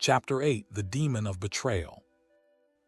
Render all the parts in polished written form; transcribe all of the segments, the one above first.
Chapter 8: The Demon of Betrayal.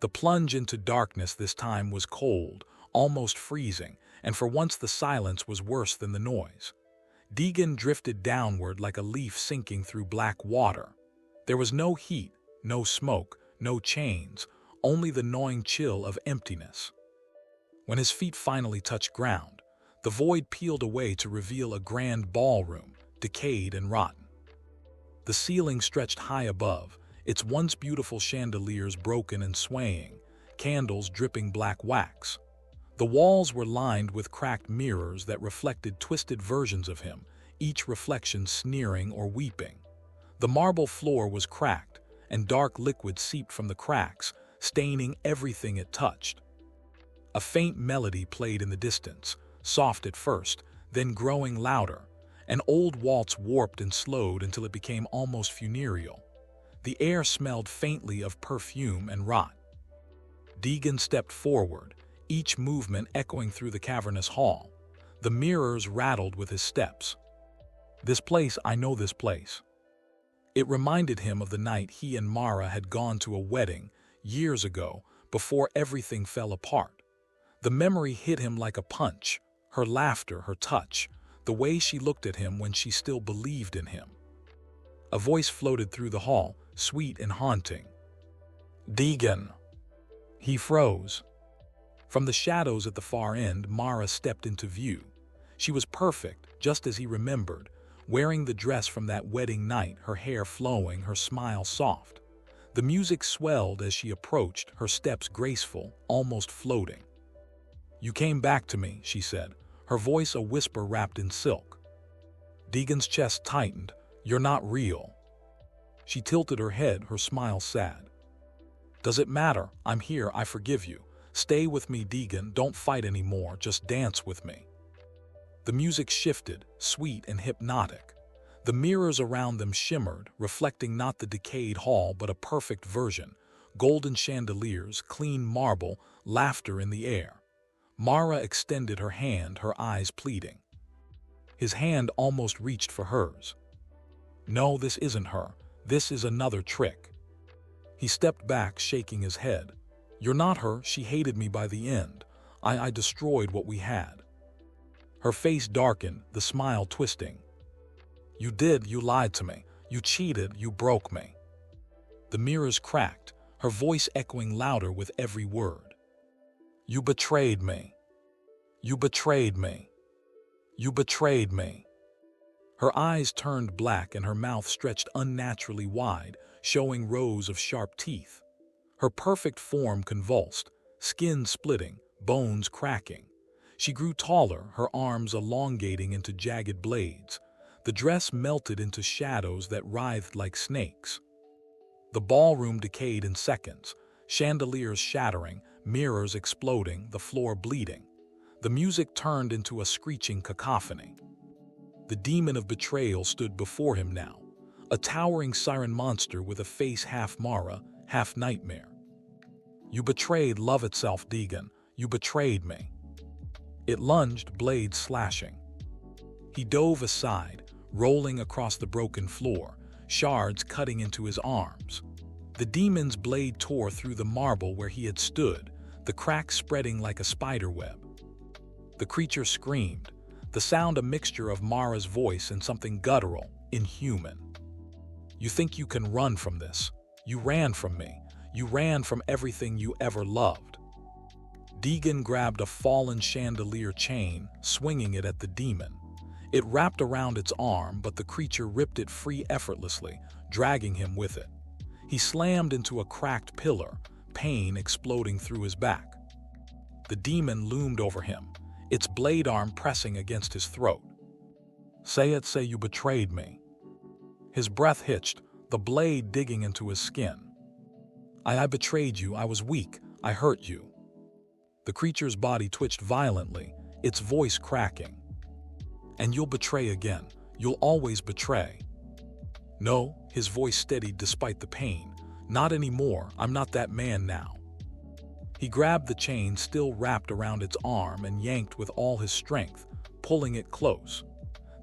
The plunge into darkness this time was cold, almost freezing, and for once the silence was worse than the noise. Deagan drifted downward like a leaf sinking through black water. There was no heat, no smoke, no chains, only the gnawing chill of emptiness. When his feet finally touched ground, the void peeled away to reveal a grand ballroom, decayed and rotten. The ceiling stretched high above, its once beautiful chandeliers broken and swaying, candles dripping black wax. The walls were lined with cracked mirrors that reflected twisted versions of him, each reflection sneering or weeping. The marble floor was cracked, and dark liquid seeped from the cracks, staining everything it touched. A faint melody played in the distance, soft at first, then growing louder. An old waltz warped and slowed until it became almost funereal. The air smelled faintly of perfume and rot. Deagan stepped forward, each movement echoing through the cavernous hall. The mirrors rattled with his steps. This place, I know this place. It reminded him of the night he and Mara had gone to a wedding, years ago, before everything fell apart. The memory hit him like a punch, her laughter, her touch, the way she looked at him when she still believed in him. A voice floated through the hall, sweet and haunting. "Deagan." He froze. From the shadows at the far end, Mara stepped into view. She was perfect, just as he remembered, wearing the dress from that wedding night, her hair flowing, her smile soft. The music swelled as she approached, her steps graceful, almost floating. "You came back to me," she said, her voice a whisper wrapped in silk. Deagan's chest tightened. "You're not real." She tilted her head, her smile sad. "Does it matter? I'm here, I forgive you. Stay with me, Deagan, don't fight anymore, just dance with me." The music shifted, sweet and hypnotic. The mirrors around them shimmered, reflecting not the decayed hall but a perfect version. Golden chandeliers, clean marble, laughter in the air. Mara extended her hand, her eyes pleading. His hand almost reached for hers. "No, this isn't her. This is another trick." He stepped back, shaking his head. "You're not her. She hated me by the end. I destroyed what we had." Her face darkened, the smile twisting. "You did. You lied to me. You cheated. You broke me." The mirrors cracked, her voice echoing louder with every word. "You betrayed me. You betrayed me. You betrayed me." Her eyes turned black and her mouth stretched unnaturally wide, showing rows of sharp teeth. Her perfect form convulsed, skin splitting, bones cracking. She grew taller, her arms elongating into jagged blades. The dress melted into shadows that writhed like snakes. The ballroom decayed in seconds, chandeliers shattering, mirrors exploding, the floor bleeding. The music turned into a screeching cacophony. The demon of betrayal stood before him now, a towering siren monster with a face half Mara, half nightmare. "You betrayed love itself, Deagan. You betrayed me." It lunged, blades slashing. He dove aside, rolling across the broken floor, shards cutting into his arms. The demon's blade tore through the marble where he had stood, the cracks spreading like a spider web. The creature screamed, the sound a mixture of Mara's voice and something guttural, inhuman. "You think you can run from this? You ran from me. You ran from everything you ever loved." Deagan grabbed a fallen chandelier chain, swinging it at the demon. It wrapped around its arm, but the creature ripped it free effortlessly, dragging him with it. He slammed into a cracked pillar, pain exploding through his back. The demon loomed over him, its blade arm pressing against his throat. "Say it, say you betrayed me." His breath hitched, the blade digging into his skin. I betrayed you. I was weak. I hurt you." The creature's body twitched violently, its voice cracking. "And you'll betray again. You'll always betray." "No," his voice steadied despite the pain. "Not anymore. I'm not that man now." He grabbed the chain still wrapped around its arm and yanked with all his strength, pulling it close.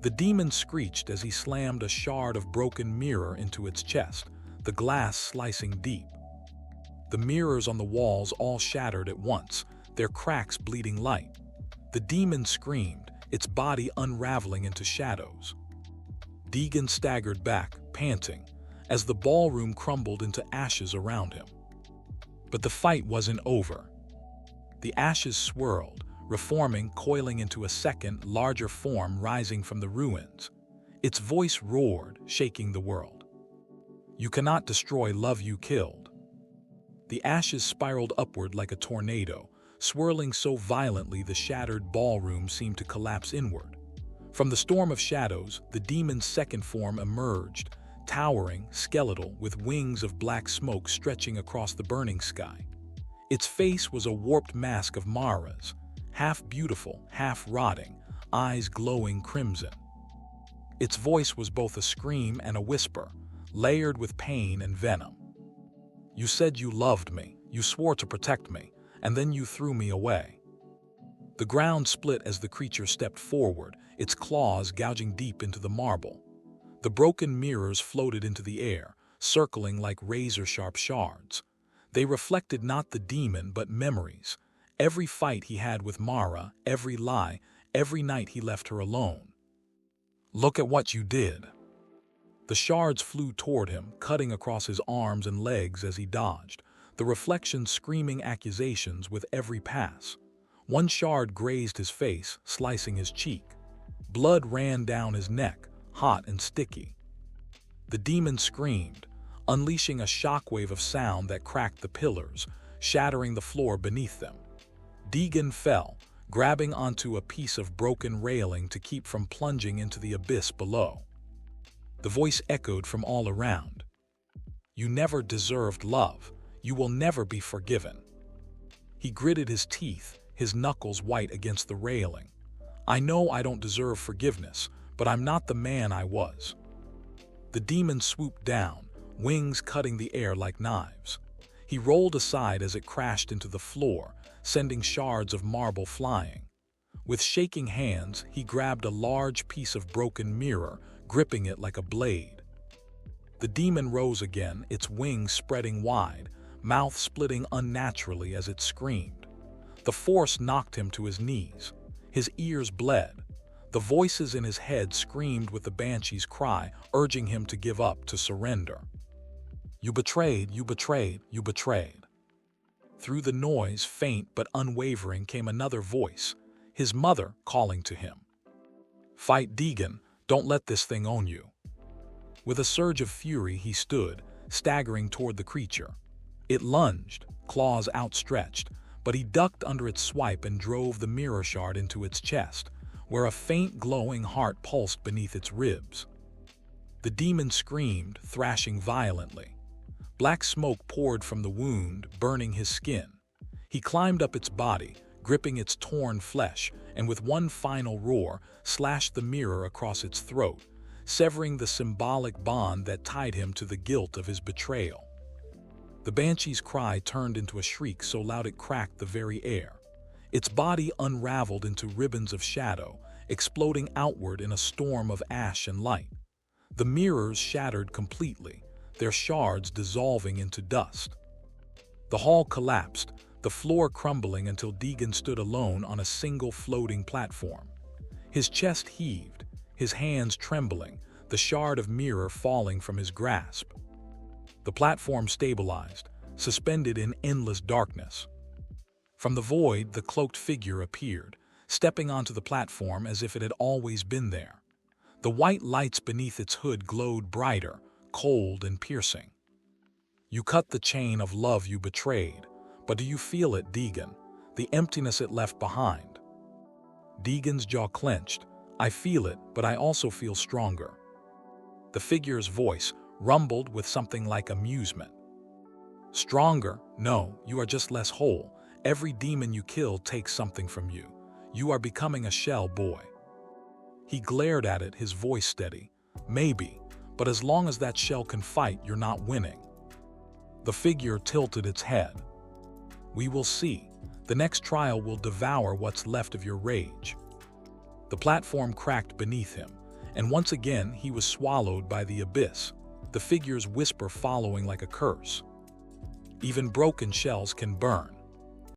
The demon screeched as he slammed a shard of broken mirror into its chest, the glass slicing deep. The mirrors on the walls all shattered at once, their cracks bleeding light. The demon screamed, its body unraveling into shadows. Deagan staggered back, panting, as the ballroom crumbled into ashes around him. But the fight wasn't over. The ashes swirled, reforming, coiling into a second, larger form rising from the ruins. Its voice roared, shaking the world. "You cannot destroy love you killed." The ashes spiraled upward like a tornado, swirling so violently the shattered ballroom seemed to collapse inward. From the storm of shadows, the demon's second form emerged, towering, skeletal, with wings of black smoke stretching across the burning sky. Its face was a warped mask of Mara's, half beautiful, half rotting, eyes glowing crimson. Its voice was both a scream and a whisper, layered with pain and venom. "You said you loved me, you swore to protect me, and then you threw me away." The ground split as the creature stepped forward, its claws gouging deep into the marble. The broken mirrors floated into the air, circling like razor-sharp shards. They reflected not the demon but memories, every fight he had with Mara, every lie, every night he left her alone. "Look at what you did." The shards flew toward him, cutting across his arms and legs as he dodged, the reflections screaming accusations with every pass. One shard grazed his face, slicing his cheek. Blood ran down his neck, hot and sticky. The demon screamed, unleashing a shockwave of sound that cracked the pillars, shattering the floor beneath them. Deagan fell, grabbing onto a piece of broken railing to keep from plunging into the abyss below. The voice echoed from all around. "You never deserved love. You will never be forgiven." He gritted his teeth, his knuckles white against the railing. "I know I don't deserve forgiveness, but I'm not the man I was." The demon swooped down, wings cutting the air like knives. He rolled aside as it crashed into the floor, sending shards of marble flying. With shaking hands, he grabbed a large piece of broken mirror, gripping it like a blade. The demon rose again, its wings spreading wide, mouth splitting unnaturally as it screamed. The force knocked him to his knees. His ears bled. The voices in his head screamed with the banshee's cry, urging him to give up, to surrender. "You betrayed, you betrayed, you betrayed." Through the noise, faint but unwavering, came another voice, his mother calling to him. "Fight, Deagan, don't let this thing own you." With a surge of fury, he stood, staggering toward the creature. It lunged, claws outstretched, but he ducked under its swipe and drove the mirror shard into its chest, where a faint glowing heart pulsed beneath its ribs. The demon screamed, thrashing violently. Black smoke poured from the wound, burning his skin. He climbed up its body, gripping its torn flesh, and with one final roar, slashed the mirror across its throat, severing the symbolic bond that tied him to the guilt of his betrayal. The banshee's cry turned into a shriek so loud it cracked the very air. Its body unraveled into ribbons of shadow, exploding outward in a storm of ash and light. The mirrors shattered completely, their shards dissolving into dust. The hall collapsed, the floor crumbling until Deagan stood alone on a single floating platform. His chest heaved, his hands trembling, the shard of mirror falling from his grasp. The platform stabilized, suspended in endless darkness. From the void, the cloaked figure appeared, stepping onto the platform as if it had always been there. The white lights beneath its hood glowed brighter, cold and piercing. "You cut the chain of love you betrayed, but do you feel it, Deagan, the emptiness it left behind?" Deagan's jaw clenched. "I feel it, but I also feel stronger." The figure's voice rumbled with something like amusement. "Stronger? No, you are just less whole. Every demon you kill takes something from you. You are becoming a shell boy." He glared at it, his voice steady. "Maybe, but as long as that shell can fight, you're not winning." The figure tilted its head. "We will see. The next trial will devour what's left of your rage." The platform cracked beneath him, and once again he was swallowed by the abyss. the figures whisper following like a curse. Even broken shells can burn.